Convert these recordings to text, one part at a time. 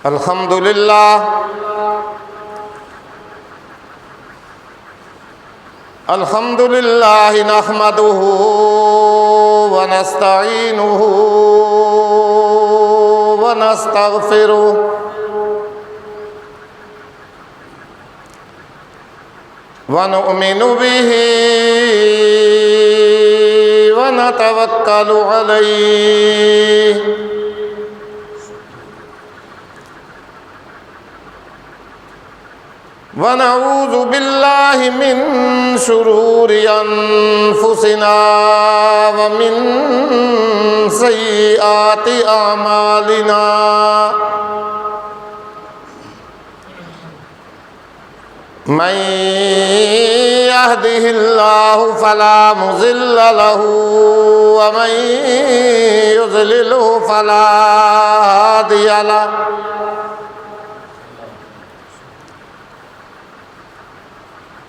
الحمد لله الحمد لله نحمده ونستعينه ونستغفره ونؤمن به ونتوكل عليه ونعوذ بالله من شرور أنفسنا ومن سيئات أعمالنا من يهده الله فلا مضل له ومن يضلله فلا هادي له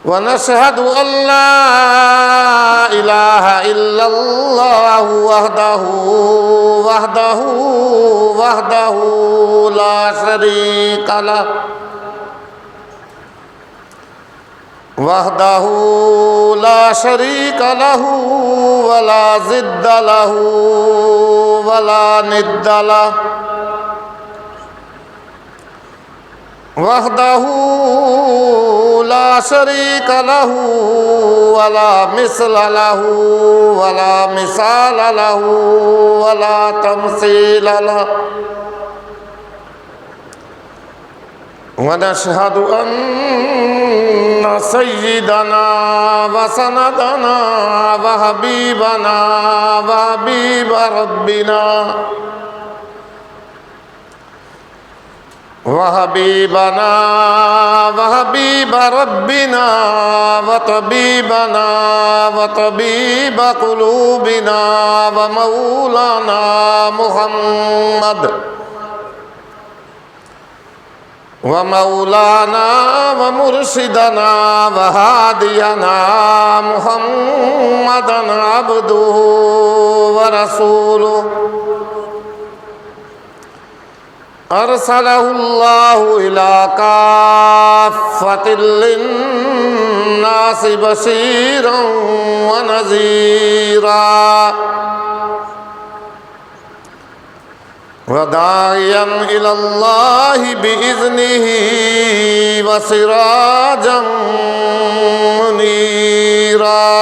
ونشهد أن لا إله إلا الله وحده لا شريك له ولا ضد له ولا ند له وحده لا شريك له ولا مثل له ولا مثال له ولا تمثيل له ونشهد أن سيدنا وسندنا وحبيبنا وحبيب ربنا وحبيب ربنا وطبيب قلوبنا ومولانا محمد ومولانا ومرشدنا وهادينا محمدا عبده ورسوله أرسله الله إلى كافة للناس بشيرا ونذيرا وداعيا إلى الله بإذنه وسراجا منيرا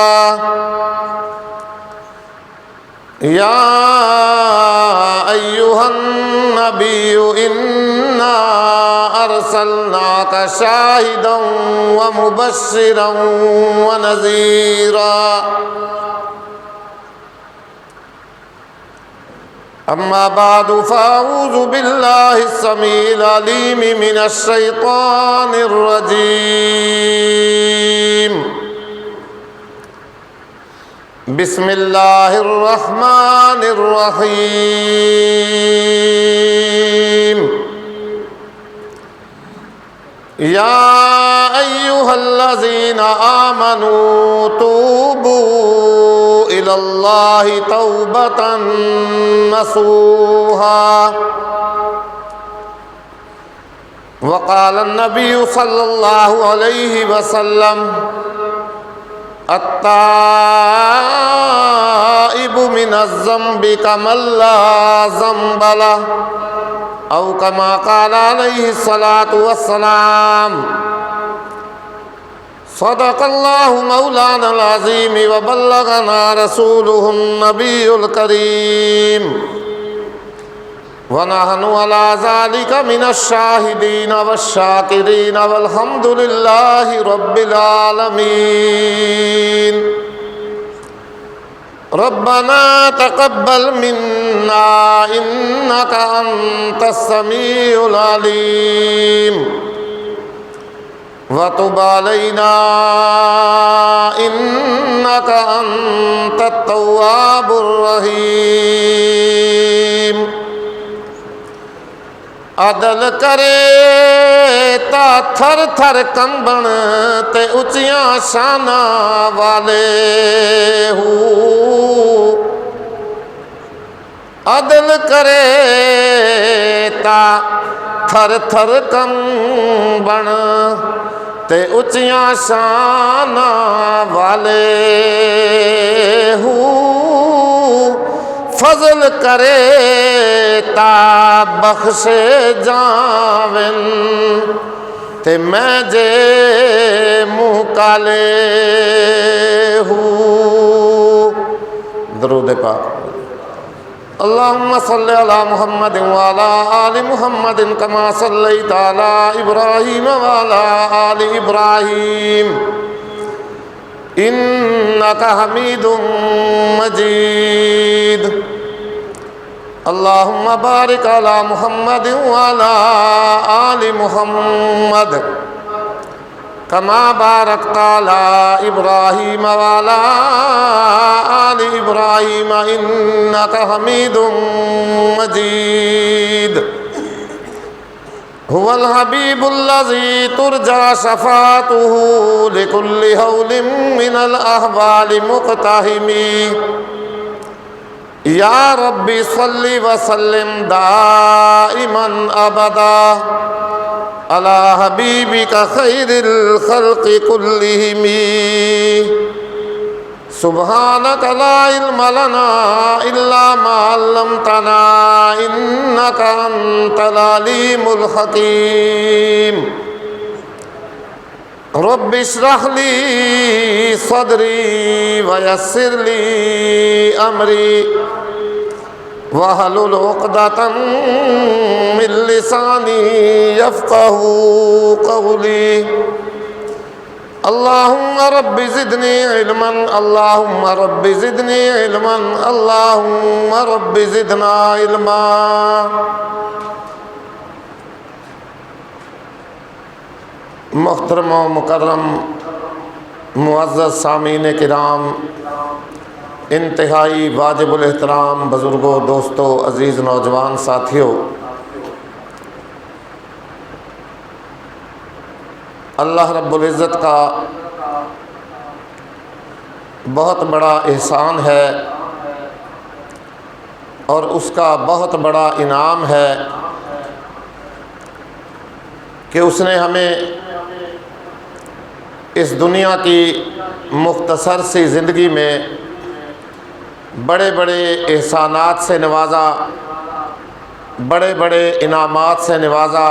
يا أيها النبي إنا أرسلناك شاهدا ومبشرا ونذيرا أما بعد فأعوذ بالله السميع العليم من الشيطان الرجيم بسم الله الرحمن الرحيم يا أيها الذين آمنوا توبوا إلى الله توبة نصوحا وقال النبي صلى الله عليه وسلم التائب من الذنب كمن لا ذنب له أو كما قال عليه الصلاة والسلام صدق الله مولانا العظيم وبلغنا رسوله النبي الكريم ونحن على ذلك من الشاهدين والشاكرين والحمد لله رب العالمين ربنا تقبل منا إنك أنت السميع العليم وتب علينا إنك أنت التواب الرحيم عدل کرے تا تھر تھر کنبن تے اچیاں شانہ والے ہو عدل کرے تا تھر تھر کنبن تے اچیاں شاناں والے ہو فضل کرے تا بخشے جاون تے میں جے منہ کالے ہوں درود پاک اللہم صلی علی محمد وعلا آل محمد کما صلیت علی ابراہیم وعلا آل ابراہیم انکا حمید مجید اللہم بارک علی محمد وعلا آل محمد کما بارکت علی ابراہیم وعلا آل ابراہیم انکا حمید مجید هو الحبیب الذی ترجى شفاعته لكل هول من الاحوال مقتحم یا رب صل وسلم دائما ابدا علی حبیبک خیر الخلق کلہم سبحانک لا علم لنا الا ما علمتنا انک انت العلیم الحکیم رب اشرح لی صدری ویسر لی امری واحلل عقدۃ من لسانی یفقہوا قولی اللہم رب زدنی علما اللہم رب زدنی علما اللہم رب زدنا علما محترم و مکرم معزز سامعین کرام انتہائی واجب الاحترام بزرگوں دوستوں عزیز نوجوان ساتھیوں اللہ رب العزت کا بہت بڑا احسان ہے اور اس کا بہت بڑا انعام ہے کہ اس نے ہمیں اس دنیا کی مختصر سی زندگی میں بڑے بڑے احسانات سے نوازا، بڑے بڑے انعامات سے نوازا،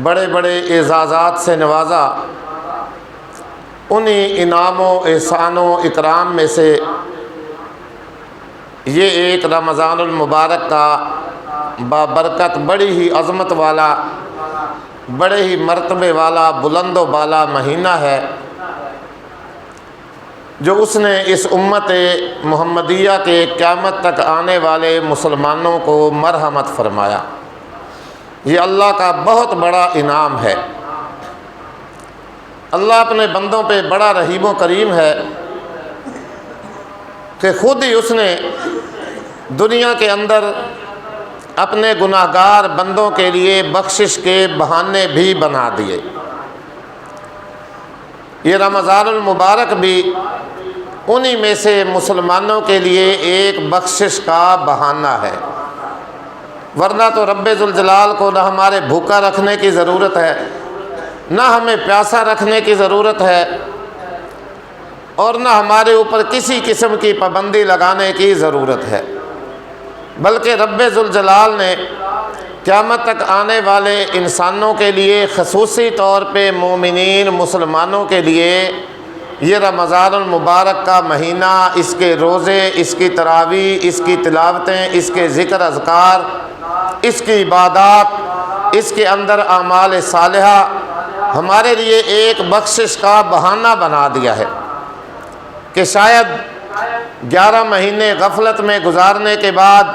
بڑے بڑے اعزازات سے نوازا۔ انہی انعام و احسان و اکرام میں سے یہ ایک رمضان المبارک کا بابرکت بڑی ہی عظمت والا، بڑے ہی مرتبے والا، بلند و بالا مہینہ ہے جو اس نے اس امت محمدیہ کے قیامت تک آنے والے مسلمانوں کو مرحمت فرمایا۔ یہ اللہ کا بہت بڑا انعام ہے۔ اللہ اپنے بندوں پہ بڑا رحیم و کریم ہے کہ خود ہی اس نے دنیا کے اندر اپنے گناہگار بندوں کے لیے بخشش کے بہانے بھی بنا دیے۔ یہ رمضان المبارک بھی انہی میں سے مسلمانوں کے لیے ایک بخشش کا بہانہ ہے، ورنہ تو رب ذوالجلال کو نہ ہمارے بھوکا رکھنے کی ضرورت ہے، نہ ہمیں پیاسا رکھنے کی ضرورت ہے، اور نہ ہمارے اوپر کسی قسم کی پابندی لگانے کی ضرورت ہے، بلکہ رب ذوالجلال نے قیامت تک آنے والے انسانوں کے لیے خصوصی طور پہ مومنین مسلمانوں کے لیے یہ رمضان المبارک کا مہینہ، اس کے روزے، اس کی تراویح، اس کی تلاوتیں، اس کے ذکر اذکار، اس کی عبادات، اس کے اندر اعمال صالحہ ہمارے لیے ایک بخشش کا بہانہ بنا دیا ہے کہ شاید 11 مہینے غفلت میں گزارنے کے بعد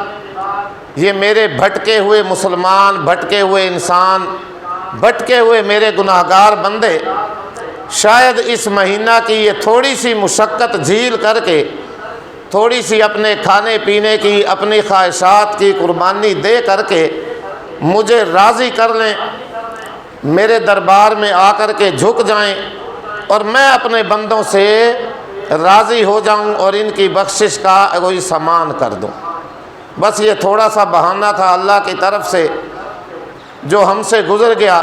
یہ میرے بھٹکے ہوئے مسلمان، بھٹکے ہوئے انسان، بھٹکے ہوئے میرے گناہگار بندے شاید اس مہینہ کی یہ تھوڑی سی مشقت جھیل کر کے، تھوڑی سی اپنے کھانے پینے کی، اپنی خواہشات کی قربانی دے کر کے مجھے راضی کر لیں، میرے دربار میں آ کر کے جھک جائیں اور میں اپنے بندوں سے راضی ہو جاؤں اور ان کی بخشش کا کوئی سامان کر دوں۔ بس یہ تھوڑا سا بہانہ تھا اللہ کی طرف سے جو ہم سے گزر گیا۔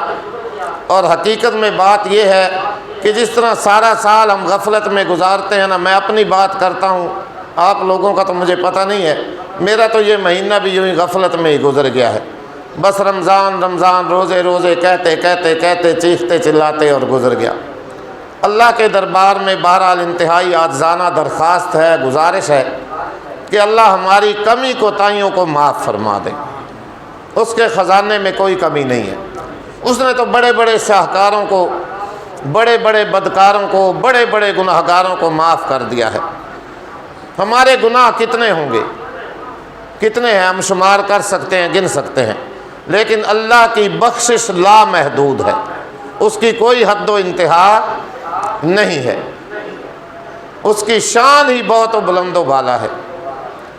اور حقیقت میں بات یہ ہے کہ جس طرح سارا سال ہم غفلت میں گزارتے ہیں نا، میں اپنی بات کرتا ہوں، آپ لوگوں کا تو مجھے پتہ نہیں ہے، میرا تو یہ مہینہ بھی یوں ہی غفلت میں ہی گزر گیا ہے۔ بس رمضان رمضان روزے روزے کہتے کہتے کہتے چیختے چلاتے اور گزر گیا۔ اللہ کے دربار میں بہرحال انتہائی عاجزانہ درخواست ہے، گزارش ہے کہ اللہ ہماری کمی کوتاہیوں کو معاف فرما دے۔ اس کے خزانے میں کوئی کمی نہیں ہے۔ اس نے تو بڑے بڑے شاہکاروں کو، بڑے بڑے بدکاروں کو، بڑے بڑے گناہگاروں کو معاف کر دیا ہے۔ ہمارے گناہ کتنے ہوں گے، کتنے ہیں، ہم شمار کر سکتے ہیں، گن سکتے ہیں، لیکن اللہ کی بخشش لامحدود ہے، اس کی کوئی حد و انتہا نہیں ہے، اس کی شان ہی بہت و بلند و بالا ہے۔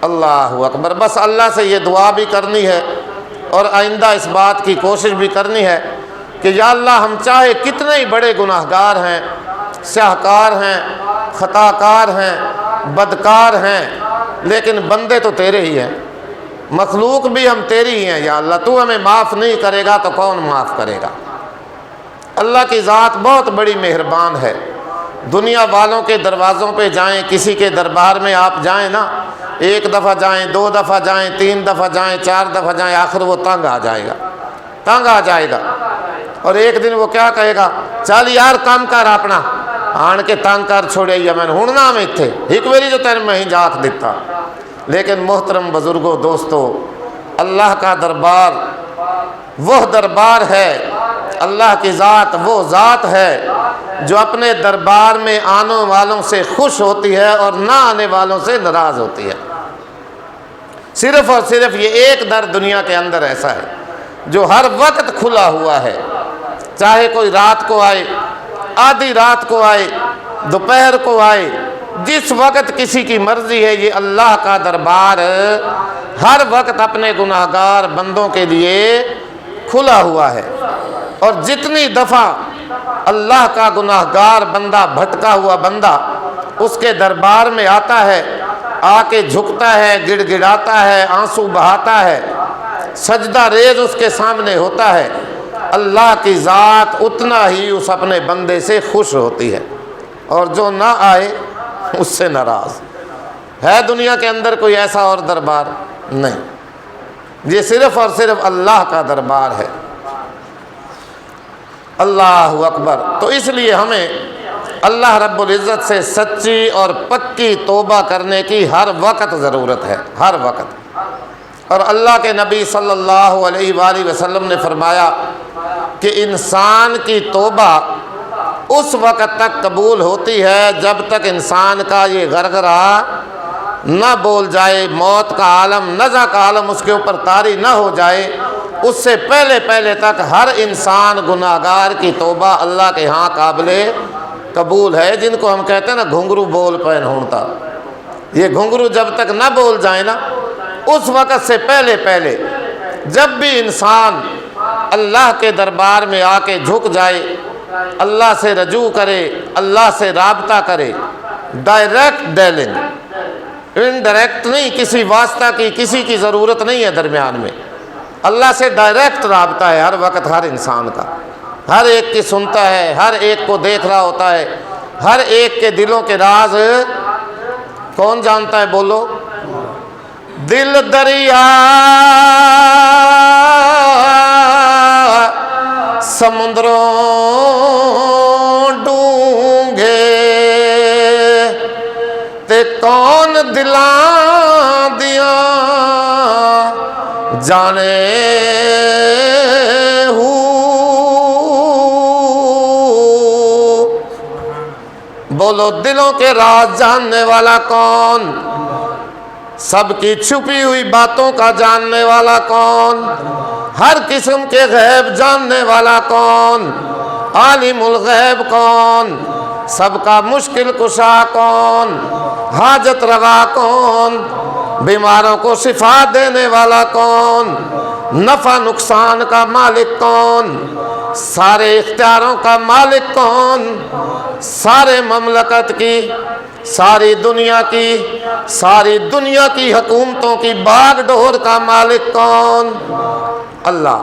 اللہ اکبر۔ بس اللہ سے یہ دعا بھی کرنی ہے اور آئندہ اس بات کی کوشش بھی کرنی ہے کہ یا اللہ ہم چاہے کتنے ہی بڑے گناہگار ہیں، سیاہکار ہیں، خطاکار ہیں، بدکار ہیں، لیکن بندے تو تیرے ہی ہیں، مخلوق بھی ہم تیری ہی ہیں یا اللہ۔ تو ہمیں معاف نہیں کرے گا تو کون معاف کرے گا؟ اللہ کی ذات بہت بڑی مہربان ہے۔ دنیا والوں کے دروازوں پہ جائیں، کسی کے دربار میں آپ جائیں نا، ایک دفعہ جائیں، دو دفعہ جائیں، تین دفعہ جائیں، چار دفعہ جائیں، آخر وہ تنگ آ جائے گا، تنگ آ جائے گا۔ اور ایک دن وہ کیا کہے گا، چل یار کام کر اپنا، آن کے تنگ کر چھوڑے یا میں ہوں نہ میں تھے ایک باری جو تیرے میں ہی جاک دیتا۔ لیکن محترم بزرگوں، دوستو، اللہ کا دربار وہ دربار ہے، اللہ کی ذات وہ ذات ہے جو اپنے دربار میں آنے والوں سے خوش ہوتی ہے اور نہ آنے والوں سے ناراض ہوتی ہے۔ صرف اور صرف یہ ایک در دنیا کے اندر ایسا ہے جو ہر وقت کھلا ہوا ہے، چاہے کوئی رات کو آئے، آدھی رات کو آئے، دوپہر کو آئے، جس وقت کسی کی مرضی ہے، یہ اللہ کا دربار ہر وقت اپنے گناہگار بندوں کے لیے کھلا ہوا ہے۔ اور جتنی دفعہ اللہ کا گناہگار بندہ، بھٹکا ہوا بندہ اس کے دربار میں آتا ہے، آ کے جھکتا ہے، گڑ گڑاتا ہے، آنسو بہاتا ہے، سجدہ ریز اس کے سامنے ہوتا ہے، اللہ کی ذات اتنا ہی اس اپنے بندے سے خوش ہوتی ہے، اور جو نہ آئے اس سے ناراض ہے۔ دنیا کے اندر کوئی ایسا اور دربار نہیں، یہ صرف اور صرف اللہ کا دربار ہے۔ اللہ اکبر۔ تو اس لیے ہمیں اللہ رب العزت سے سچی اور پکی توبہ کرنے کی ہر وقت ضرورت ہے، ہر وقت۔ اور اللہ کے نبی صلی اللہ علیہ وآلہ وسلم نے فرمایا کہ انسان کی توبہ اس وقت تک قبول ہوتی ہے جب تک انسان کا یہ غرغرہ نہ بول جائے، موت کا عالم، نزع کا عالم اس کے اوپر طاری نہ ہو جائے، اس سے پہلے پہلے تک ہر انسان گناہگار کی توبہ اللہ کے ہاں قابل قبول ہے۔ جن کو ہم کہتے ہیں نا گھنگرو بول پین ہونتا، یہ گھنگرو جب تک نہ بول جائے نا، اس وقت سے پہلے پہلے جب بھی انسان اللہ کے دربار میں آ کے جھک جائے، اللہ سے رجوع کرے، اللہ سے رابطہ کرے، ڈائریکٹ ڈیلنگ، انڈائریکٹ نہیں، کسی واسطہ کی، کسی کی ضرورت نہیں ہے درمیان میں، اللہ سے ڈائریکٹ رابطہ ہے ہر وقت ہر انسان کا، ہر ایک کی سنتا ہے، ہر ایک کو دیکھ رہا ہوتا ہے، ہر ایک کے دلوں کے راز کون جانتا ہے؟ بولو۔ دل دریا سمندروں ڈونگے تے کون دلاں دیاں جانے ہوں، بولو دلوں کے راز جاننے والا کون؟ سب کی چھپی ہوئی باتوں کا جاننے والا کون؟ ہر قسم کے غیب جاننے والا کون؟ عالم الغیب کون؟ سب کا مشکل کشا کون؟ حاجت روا کون؟ بیماروں کو شفا دینے والا کون؟ نفع نقصان کا مالک کون؟ سارے اختیاروں کا مالک کون؟ سارے مملکت کی ساری دنیا کی حکومتوں کی باغ ڈور کا مالک کون؟ اللہ۔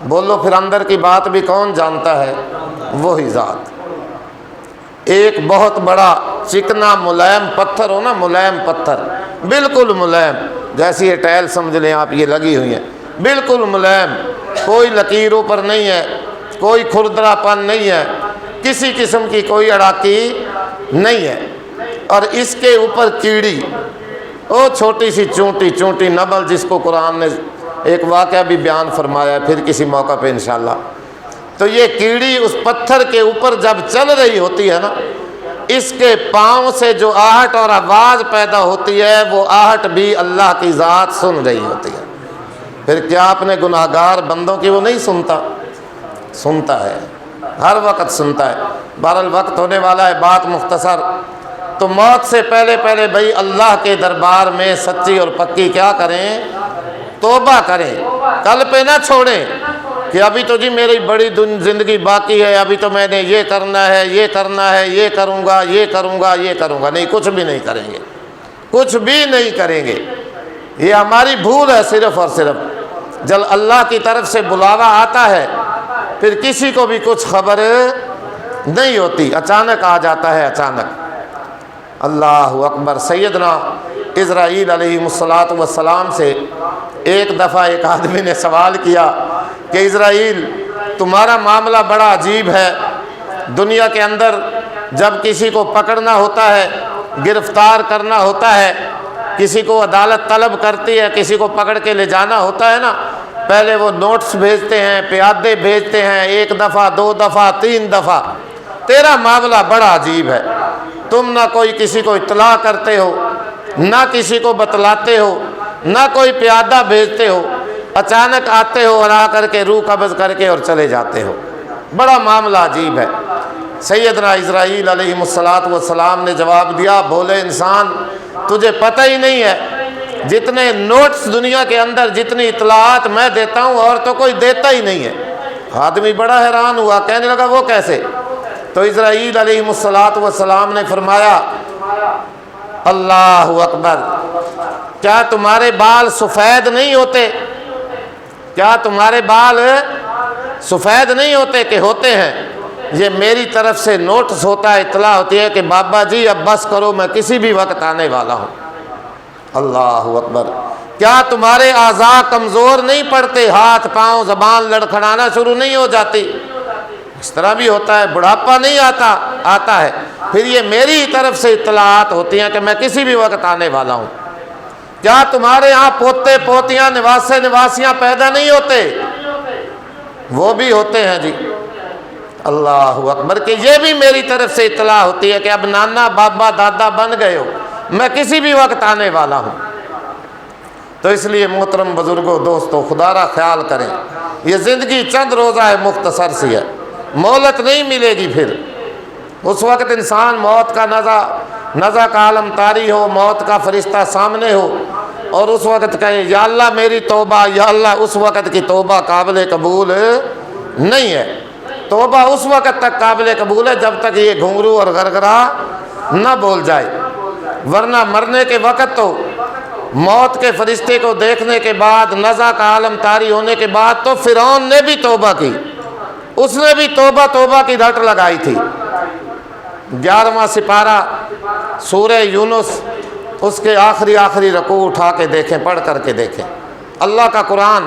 بولو پھر اندر کی بات بھی کون جانتا ہے؟ وہی ذات۔ ایک بہت بڑا چکنا ملائم پتھر ہو نا، ملائم پتھر، بالکل ملائم، جیسی یہ ٹائل سمجھ لیں آپ، یہ لگی ہوئی ہیں بالکل ملائم، کوئی لکیروں پر نہیں ہے، کوئی کھردرا پن نہیں ہے، کسی قسم کی کوئی اڑاکی نہیں ہے، اور اس کے اوپر کیڑی، وہ چھوٹی سی چونٹی نمل، جس کو قرآن نے ایک واقعہ بھی بیان فرمایا ہے، پھر کسی موقع پہ انشاءاللہ۔ تو یہ کیڑی اس پتھر کے اوپر جب چل رہی ہوتی ہے نا، اس کے پاؤں سے جو آہٹ اور آواز پیدا ہوتی ہے، وہ آہٹ بھی اللہ کی ذات سن رہی ہوتی ہے۔ پھر کیا اپنے گناہگار بندوں کی وہ نہیں سنتا؟ سنتا ہے، ہر وقت سنتا ہے۔ بہرحال وقت ہونے والا ہے، بات مختصر۔ تو موت سے پہلے بھئی اللہ کے دربار میں سچی اور پکی کیا کریں؟ توبہ کریں، کل پہ نہ چھوڑیں کہ ابھی تو جی میری بڑی زندگی باقی ہے، ابھی تو میں نے یہ کرنا ہے، یہ کروں گا، نہیں، کچھ بھی نہیں کریں گے، کچھ بھی نہیں کریں گے۔ یہ ہماری بھول ہے صرف اور صرف۔ جب اللہ کی طرف سے بلاوا آتا ہے پھر کسی کو بھی کچھ خبر نہیں ہوتی، اچانک آ جاتا ہے، اچانک۔ اللہ اکبر۔ سیدنا اسرائیل علیہ السلام سے ایک دفعہ ایک آدمی نے سوال کیا کہ اسرائیل، تمہارا معاملہ بڑا عجیب ہے، دنیا کے اندر جب کسی کو پکڑنا ہوتا ہے، گرفتار کرنا ہوتا ہے، کسی کو عدالت طلب کرتی ہے، کسی کو پکڑ کے لے جانا ہوتا ہے نا، پہلے وہ نوٹس بھیجتے ہیں، پیادے بھیجتے ہیں، 1 دفعہ 2 دفعہ 3 دفعہ۔ تیرا معاملہ بڑا عجیب ہے، تم نہ کوئی کسی کو اطلاع کرتے ہو، نہ کسی کو بتلاتے ہو، نہ کوئی پیادہ بھیجتے ہو، اچانک آتے ہو اور آ کر کے روح قبض کر کے اور چلے جاتے ہو، بڑا معاملہ عجیب ہے۔ سیدنا اسرائیل علیہ السلام نے جواب دیا، بولے انسان، تجھے پتہ ہی نہیں ہے جتنے نوٹس دنیا کے اندر، جتنی اطلاعات میں دیتا ہوں اور تو کوئی دیتا ہی نہیں ہے۔ آدمی بڑا حیران ہوا، کہنے لگا وہ کیسے؟ تو اسرائیل علیہ السلام نے فرمایا، اللہ اکبر، کیا تمہارے بال سفید نہیں ہوتے؟ کیا تمہارے بال سفید نہیں ہوتے کہ ہوتے ہیں؟ یہ میری طرف سے نوٹس ہوتا ہے، اطلاع ہوتی ہے کہ بابا جی اب بس کرو، میں کسی بھی وقت آنے والا ہوں۔ اللہ اکبر۔ کیا تمہارے اعضاء کمزور نہیں پڑتے؟ ہاتھ پاؤں زبان لڑکھڑانا شروع نہیں ہو جاتی؟ اس طرح بھی ہوتا ہے، بڑھاپا نہیں آتا ہے، پھر یہ میری طرف سے اطلاعات ہوتی ہیں کہ میں کسی بھی وقت آنے والا ہوں۔ کیا تمہارے ہاں پوتے پوتیاں نواسے نواسیاں پیدا نہیں ہوتے؟ وہ بھی ہوتے ہیں جی۔ اللہ اکبر، کہ یہ بھی میری طرف سے اطلاع ہوتی ہے کہ اب نانا بابا دادا بن گئے ہو، میں کسی بھی وقت آنے والا ہوں۔ تو اس لیے محترم بزرگوں، دوستوں، خدا را خیال کریں، یہ زندگی چند روزہ ہے، مختصر سی ہے، مہلت نہیں ملے گی۔ پھر اس وقت انسان موت کا نزع کا عالم طاری ہو، موت کا فرشتہ سامنے ہو، اور اس وقت کہے یا اللہ میری توبہ، یا اللہ، اس وقت کی توبہ قابل قبول نہیں ہے۔ توبہ اس وقت تک قابل قبول ہے جب تک یہ گھنگرو اور گرگرا نہ بول جائے، ورنہ مرنے کے وقت تو موت کے فرشتے کو دیکھنے کے بعد، نزع کا عالم طاری ہونے کے بعد تو فرعون نے بھی توبہ کی، اس نے بھی توبہ کی رٹ لگائی تھی۔ 11واں سپارہ سورہ یونس، اس کے آخری رکوع اٹھا کے دیکھیں، پڑھ کر کے دیکھیں۔ اللہ کا قرآن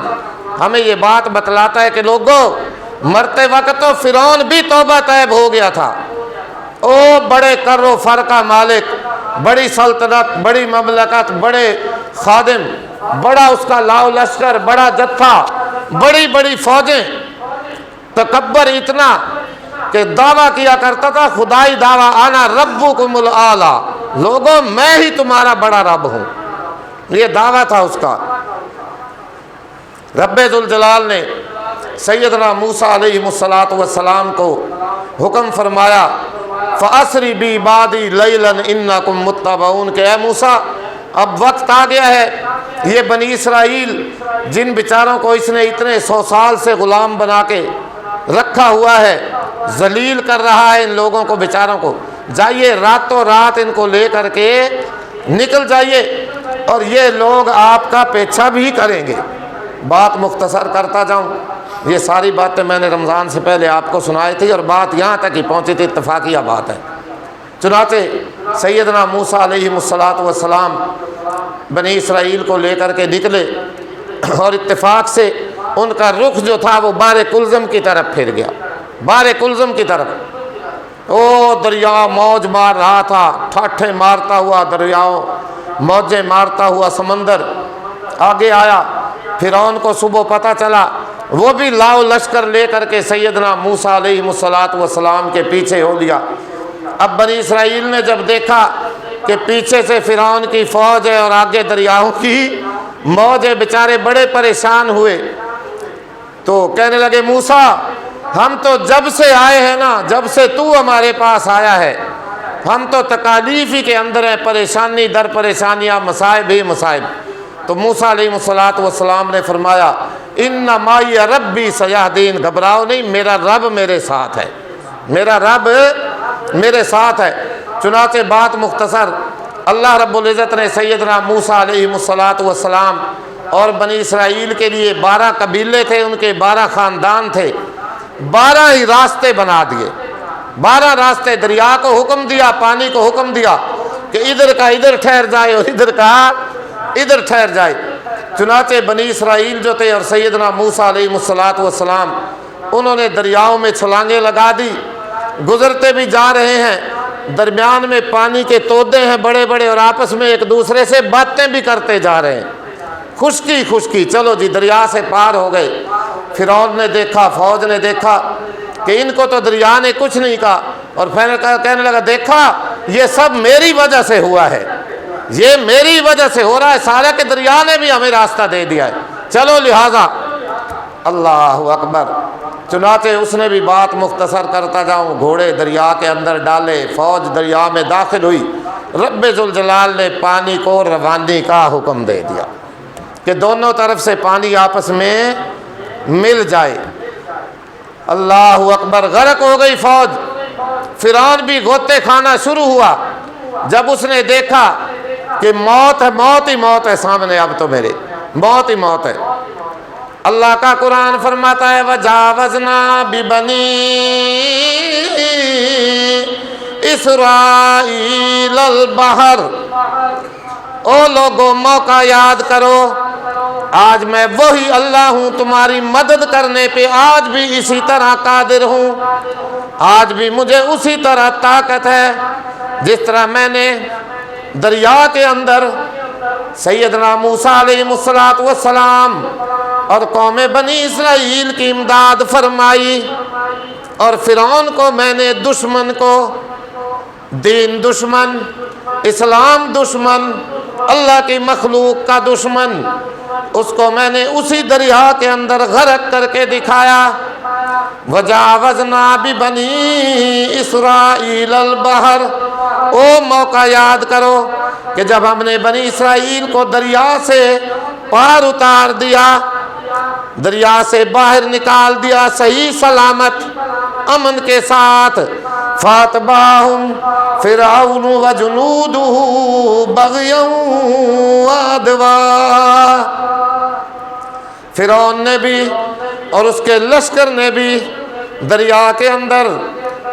ہمیں یہ بات بتلاتا ہے کہ لوگوں، مرتے وقت تو فرعون بھی توبہ طیب ہو گیا تھا۔ او بڑے کر و فر کا مالک، بڑی سلطنت، بڑی مملکت، بڑے خادم، بڑا اس کا لاؤ لشکر، بڑا جتھا، بڑی بڑی فوجیں، تکبر اتنا کہ دعویٰ کیا کرتا تھا، خدائی دعویٰ، آنا ربکم الاعلیٰ، لوگوں میں ہی تمہارا بڑا رب ہوں، یہ دعویٰ تھا اس کا۔ رب ذوالجلال نے سیدنا موسیٰ علیہ السلام کو حکم فرمایا، فَأَسْرِ بِعِبَادِي لَيْلًا إِنَّكُمْ مُتَّبَعُونَ، کہ اے موسیٰ اب وقت آ گیا ہے، یہ بنی اسرائیل جن بیچاروں کو اس نے اتنے 100 سال سے غلام بنا کے رکھا ہوا ہے، ذلیل کر رہا ہے ان لوگوں کو بیچاروں کو، جائیے راتوں رات ان کو لے کر کے نکل جائیے اور یہ لوگ آپ کا پیچھا بھی کریں گے۔ بات مختصر کرتا جاؤں، یہ ساری باتیں میں نے رمضان سے پہلے آپ کو سنائی تھی اور بات یہاں تک ہی پہنچی تھی، اتفاقیہ بات ہے۔ چنانچہ سیدنا موسیٰ علیہ السلام بنی اسرائیل کو لے کر کے نکلے اور اتفاق سے ان کا رخ جو تھا وہ بار کلزم کی طرف پھر گیا، بار کلزم کی طرف۔ او دریا موج مار رہا تھا، ٹھاٹھیں مارتا ہوا دریاؤں، موجیں مارتا ہوا سمندر آگے آیا۔ فرعون کو صبح پتہ چلا، وہ بھی لاؤ لشکر لے کر کے سیدنا موسیٰ علیہ السلام کے پیچھے ہو لیا۔ اب بنی اسرائیل نے جب دیکھا کہ پیچھے سے فرعون کی فوج ہے اور آگے دریاؤں کی موج ہے، بیچارے بڑے پریشان ہوئے، تو کہنے لگے موسیٰ ہم تو جب سے آئے ہیں نا، جب سے تو ہمارے پاس آیا ہے ہم تو تکالیف ہی کے اندر ہیں، پریشانی در پریشانیاں، مصائب ہی مصائب۔ تو موسیٰ علیہ السلام نے فرمایا ان معی ربی سیہدین، گھبراؤ نہیں، میرا رب میرے ساتھ ہے، میرا رب میرے ساتھ ہے۔ چنانچہ بات مختصر، اللہ رب العزت نے سیدنا موسیٰ علیہ السلام اور بنی اسرائیل کے لیے 12 قبیلے تھے، ان کے 12 خاندان تھے، 12 ہی راستے بنا دیے، 12 راستے۔ دریا کو حکم دیا، پانی کو حکم دیا کہ ادھر کا ادھر ٹھہر جائے اور ادھر کا ادھر ٹھہر جائے۔ چنانچہ بنی اسرائیل جو تھے اور سیدنا موسیٰ علیہ السلام انہوں نے دریاؤں میں چھلانگیں لگا دی، گزرتے بھی جا رہے ہیں، درمیان میں پانی کے تودے ہیں بڑے بڑے اور آپس میں ایک دوسرے سے باتیں بھی کرتے جا رہے ہیں، خشکی خشکی، چلو جی دریا سے پار ہو گئے۔ فرعون نے دیکھا، فوج نے دیکھا کہ ان کو تو دریا نے کچھ نہیں کہا، اور پھر کہنے لگا دیکھا یہ سب میری وجہ سے ہوا ہے، یہ میری وجہ سے ہو رہا ہے، سارا کہ دریا نے بھی ہمیں راستہ دے دیا ہے، چلو لہٰذا اللہ اکبر۔ چنانچہ اس نے بھی بات مختصر کرتا جاؤں، گھوڑے دریا کے اندر ڈالے، فوج دریا میں داخل ہوئی، رب ذوالجلال نے پانی کو روانی کا حکم دے دیا کہ دونوں طرف سے پانی آپس میں مل جائے۔ اللہ اکبر، غرق ہو گئی فوج۔ فرعون بھی غوطے کھانا شروع ہوا، جب اس نے دیکھا کہ موت ہے، موت ہی موت ہے سامنے، اب تو میرے موت ہی موت ہے۔ اللہ کا قرآن فرماتا ہے وَجَاوَزْنَا بِبَنِي إِسْرَائِيلَ الْبَحْرَ، او لوگوں موقع یاد کرو، آج میں وہی اللہ ہوں تمہاری مدد کرنے پہ، آج بھی اسی طرح قادر ہوں، آج بھی مجھے اسی طرح طاقت ہے جس طرح میں نے دریا کے اندر سیدنا موسیٰ علیہ السلام اور قوم بنی اسرائیل کی امداد فرمائی، اور فرعون کو میں نے دشمن کو، دین دشمن، اسلام دشمن، اللہ کی مخلوق کا دشمن، اس کو میں نے اسی دریا کے اندر غرق کر کے دکھایا۔ وَجَاوَزْنَا بِبَنِي إِسْرَائِيلَ الْبَحْرَ، او موقع یاد کرو کہ جب ہم نے بنی اسرائیل کو دریا سے پار اتار دیا، دریا سے باہر نکال دیا صحیح سلامت امن کے ساتھ، فَأَتْبَعَهُمْ فِرْعَوْنُ وَجُنُودُهُ بَغْيًا وَعَدْوًا، فرعون نے بھی اور اس کے لشکر نے بھی دریا کے اندر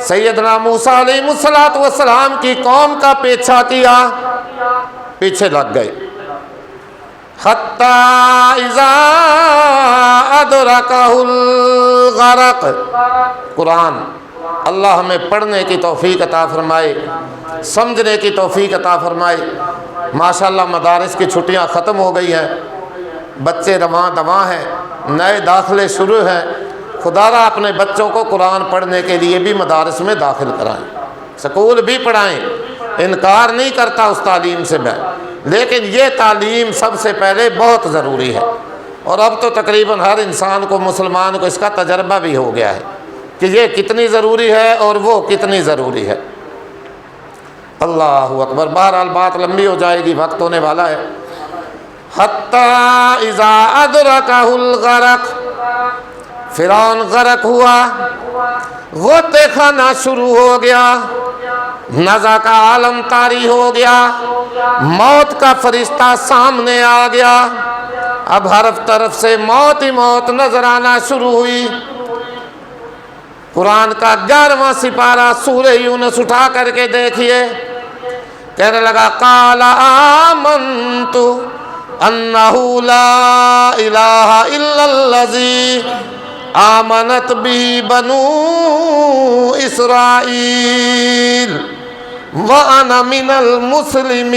سیدنا موسیٰ علیہ السلام کی قوم کا پیچھا کیا، پیچھے لگ گئے۔ حَتَّى إِذَا أَدْرَكَهُ الْغَرَقُ، قرآن اللہ ہمیں پڑھنے کی توفیق عطا فرمائے، سمجھنے کی توفیق عطا فرمائے۔ ماشاءاللہ مدارس کی چھٹیاں ختم ہو گئی ہیں، بچے رواں دواں ہیں، نئے داخلے شروع ہیں، خدا را اپنے بچوں کو قرآن پڑھنے کے لیے بھی مدارس میں داخل کرائیں، سکول بھی پڑھائیں، انکار نہیں کرتا اس تعلیم سے میں، لیکن یہ تعلیم سب سے پہلے بہت ضروری ہے، اور اب تو تقریباً ہر انسان کو، مسلمان کو اس کا تجربہ بھی ہو گیا ہے کہ یہ کتنی ضروری ہے اور وہ کتنی ضروری ہے۔ اللہ اکبر، بہرحال بات لمبی ہو جائے گی، وقت ہونے والا ہے۔ حَتَّى إِذَا أَدْرَكَهُ الْغَرَقُ، فرعون غرق ہوا، غوطے کھانا شروع ہو گیا، نزا کا عالم طاری ہو گیا، موت کا فرشتہ سامنے آ گیا، اب ہر طرف سے موت ہی موت نظر آنا شروع ہوئی۔ قرآن کا 11واں سپارہ سورہ یونس اٹھا کر کے دیکھیے، کہنے لگا قال آمنت انہ لا الہ الا الذی آمنت به بنو اسرائیل وانا من المسلمین۔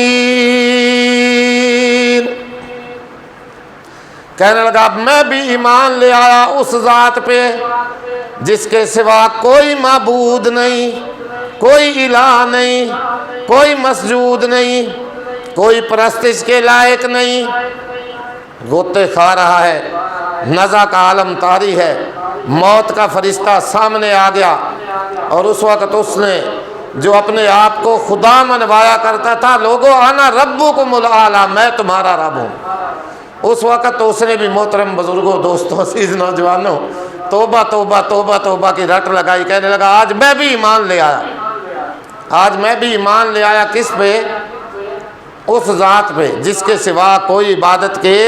کہنے لگا اب میں بھی ایمان لے آیا اس ذات پہ جس کے سوا کوئی معبود نہیں، کوئی الہ نہیں، کوئی مسجود نہیں، کوئی پرستش کے لائق نہیں۔ غوطے کھا رہا ہے، نزا کا عالم طاری ہے، موت کا فرشتہ سامنے آ گیا، اور اس وقت اس نے جو اپنے آپ کو خدا منوایا کرتا تھا، لوگو انا ربکم الاعلی، میں تمہارا رب ہوں، اس وقت تو اس نے بھی محترم بزرگوں، دوستوں، عزیز نوجوانوں، توبہ توبہ توبہ توبہ کی رٹ لگائی، کہنے لگا آج میں بھی ایمان لے آیا، آج میں بھی ایمان لے آیا۔ کس پہ؟ اس ذات پہ جس کے سوا کوئی عبادت کے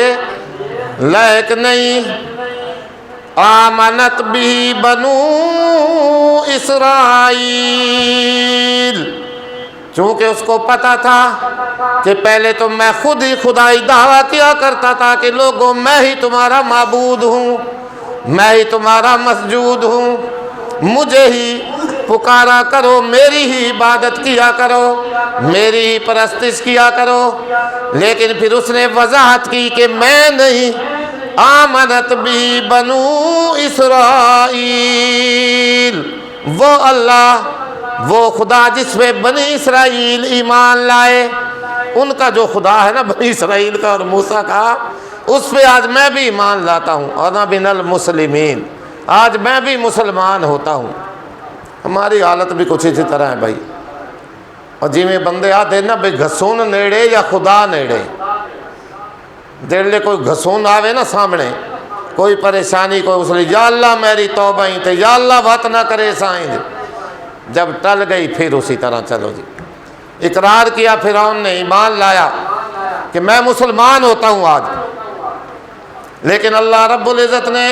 لائق نہیں۔ آمنت بھی بنو اسرائیل، چونکہ اس کو پتا تھا کہ پہلے تو میں خود ہی خدائی دعویٰ کیا کرتا تھا کہ لوگوں میں ہی تمہارا معبود ہوں، میں ہی تمہارا مسجود ہوں، مجھے ہی پکارا کرو، میری ہی عبادت کیا کرو، میری ہی پرستش کیا کرو۔ لیکن پھر اس نے وضاحت کی کہ میں نہیں، آمنت بھی بنو اسرائیل، وہ اللہ، وہ خدا جس پہ بنی اسرائیل ایمان لائے، ان کا جو خدا ہے نا بنی اسرائیل کا اور موسیٰ کا، اس پہ آج میں بھی ایمان لاتا ہوں، انا من المسلمین، آج میں بھی مسلمان ہوتا ہوں۔ ہماری حالت بھی کچھ اسی طرح ہے بھائی، اور جی میں بندے آتے نا بھائی گھسون نیڑے یا خدا نیڑے، دیر لے کوئی گھسون آوے نا سامنے، کوئی پریشانی، کوئی اس لیے یا اللہ میری توبہ ہی تھے، یا اللہ بات نہ کرے سائیں جی، جب ٹل گئی پھر اسی طرح چلو جی۔ اقرار کیا فرعون نے، ایمان لایا کہ میں مسلمان ہوتا ہوں آج، لیکن اللہ رب العزت نے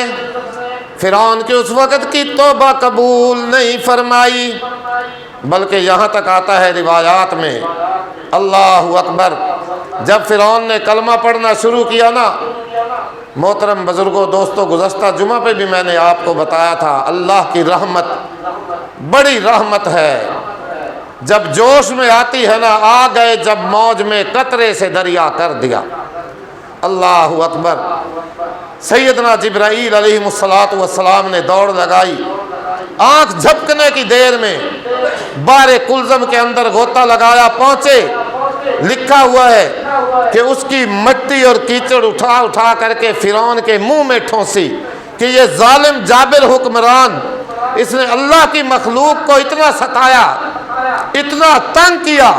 فرعون کی اس وقت کی توبہ قبول نہیں فرمائی، بلکہ یہاں تک آتا ہے روایات میں، اللہ اکبر، جب فرعون نے کلمہ پڑھنا شروع کیا نا، محترم بزرگوں، دوستوں، گزشتہ جمعہ پہ بھی میں نے آپ کو بتایا تھا، اللہ کی رحمت بڑی رحمت ہے، جب جوش میں آتی ہے نا، آ گئے جب موج میں قطرے سے دریا کر دیا، اللہ اکبر۔ سیدنا جبرائیل علیہ السلام نے دوڑ لگائی، آنکھ جھپکنے کی دیر میں بار کلزم کے اندر غوطہ لگایا، پہنچے، لکھا ہوا ہے کہ اس کی مٹی اور کیچڑ اٹھا اٹھا کر کے فرعون کے منہ میں ٹھونسی کہ یہ ظالم جابر حکمران، اس نے اللہ کی مخلوق کو اتنا ستایا، اتنا تنگ کیا،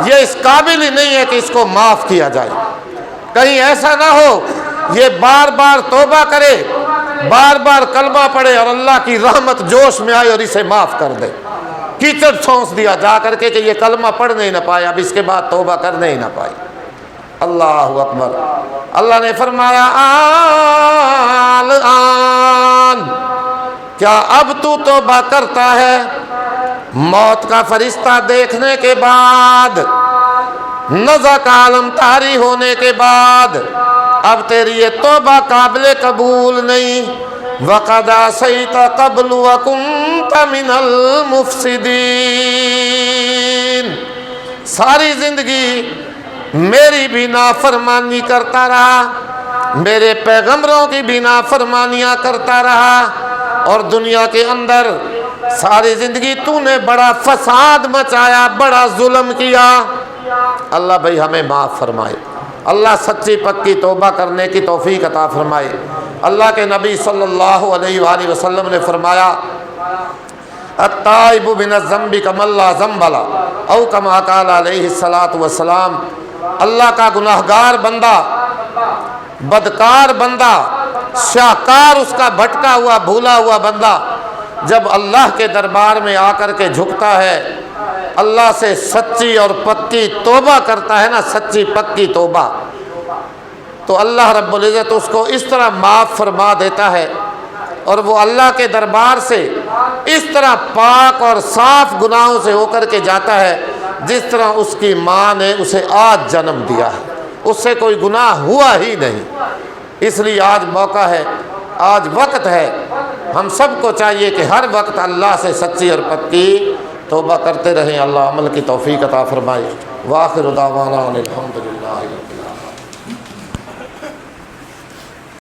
یہ اس قابل ہی نہیں ہے کہ اس کو معاف کیا جائے۔ کہیں ایسا نہ ہو یہ بار بار توبہ کرے، بار بار کلمہ پڑھے اور اللہ کی رحمت جوش میں آئے اور اسے معاف کر دے۔ کیچڑ ٹھونس دیا جا کر کے کہ یہ کلمہ پڑھنے ہی نہ پائے، اب اس کے بعد توبہ کرنے ہی نہ پائے۔ اللہ اکبر۔ اللہ نے فرمایا الآن، کیا اب تو توبہ کرتا ہے؟ موت کا فرشتہ دیکھنے کے بعد، نزع کا عالم طاری ہونے کے بعد، اب تیری یہ توبہ قابل قبول نہیں۔ وَقَدْ عَصَيْتَ قَبْلُ وَكُنْتَ مِنَ الْمُفْسِدِينَ، ساری زندگی میری بھی نافرمانی کرتا رہا، میرے پیغمبروں کی بھی نافرمانیاں کرتا رہا، اور دنیا کے اندر ساری زندگی تو نے بڑا فساد مچایا، بڑا ظلم کیا۔ اللہ بھائی ہمیں معاف فرمائے، اللہ سچی پکی توبہ کرنے کی توفیق عطا فرمائے۔ اللہ کے نبی صلی اللہ علیہ وآلہ وسلم نے فرمایا التائب من الذنب کمن لا ذنب لہ، او کما قال علیہ الصلاۃ والسلام، اللہ کا گناہگار بندہ، بدکار بندہ، شاہکار اس کا بھٹکا ہوا بھولا ہوا بندہ جب اللہ کے دربار میں آ کر کے جھکتا ہے اللہ سے سچی اور پکی توبہ کرتا ہے نا، سچی پکی توبہ، تو اللہ رب العزت اس کو اس طرح معاف فرما دیتا ہے، اور وہ اللہ کے دربار سے اس طرح پاک اور صاف گناہوں سے ہو کر کے جاتا ہے جس طرح اس کی ماں نے اسے آج جنم دیا ہے، اس سے کوئی گناہ ہوا ہی نہیں۔ اس لیے آج موقع ہے، آج وقت ہے، ہم سب کو چاہیے کہ ہر وقت اللہ سے سچی اور پکی توبہ کرتے رہیں۔ اللہ عمل کی توفیق عطا فرمائے۔ وآخر دعوانا ان الحمد للہ۔